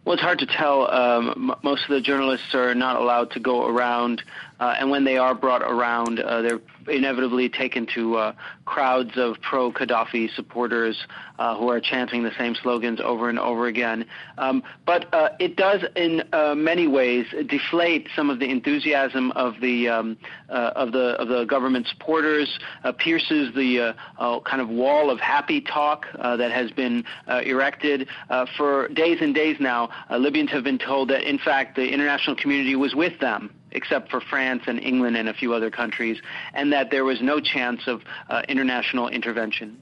Well, it's hard to tell. Most of the journalists are not allowed to go around, and when they are brought around, they're inevitably taken to crowds of pro-Gaddafi supporters who are chanting the same slogans over and over again. But it does, in many ways, deflate some of the enthusiasm of the government supporters, pierces the kind of wall of happy talk that has been erected for days and days now. Libyans have been told that, in fact, the international community was with them, except for France and England and a few other countries, and that there was no chance of international intervention.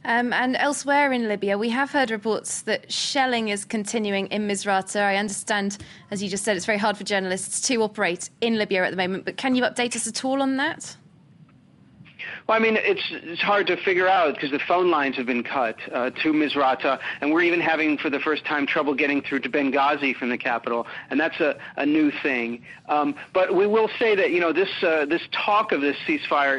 And elsewhere in Libya, we have heard reports that shelling is continuing in Misrata. I understand, as you just said, it's very hard for journalists to operate in Libya at the moment, but can you update us at all on that? Well, I mean, it's hard to figure out because the phone lines have been cut to Misrata, and we're even having, for the first time, trouble getting through to Benghazi from the capital, and that's a new thing. But we will say that, you know, this talk of this ceasefire,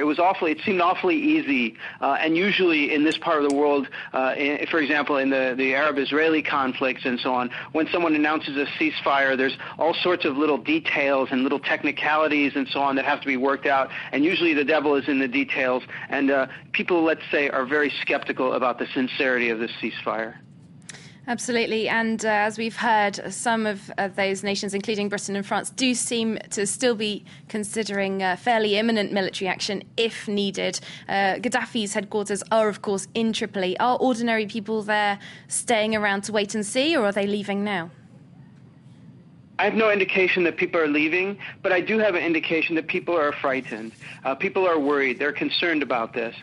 it seemed awfully easy, and usually in this part of the world, for example, in the Arab-Israeli conflicts and so on, when someone announces a ceasefire, there's all sorts of little details and little technicalities and so on that have to be worked out, and usually the devil is in the details. And people, let's say, are very skeptical about the sincerity of this ceasefire. Absolutely. And as we've heard, some of those nations, including Britain and France, do seem to still be considering fairly imminent military action if needed. Gaddafi's headquarters are, of course, in Tripoli. Are ordinary people there staying around to wait and see, or are they leaving now? I have no indication that people are leaving, but I do have an indication that people are frightened. People are worried. They're concerned about this.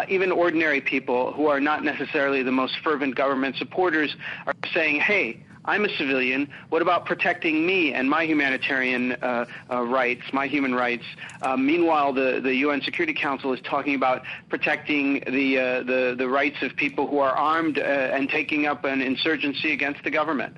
Even ordinary people who are not necessarily the most fervent government supporters are saying, hey, I'm a civilian. What about protecting me and my humanitarian rights, my human rights? Meanwhile, the UN Security Council is talking about protecting the rights of people who are armed and taking up an insurgency against the government.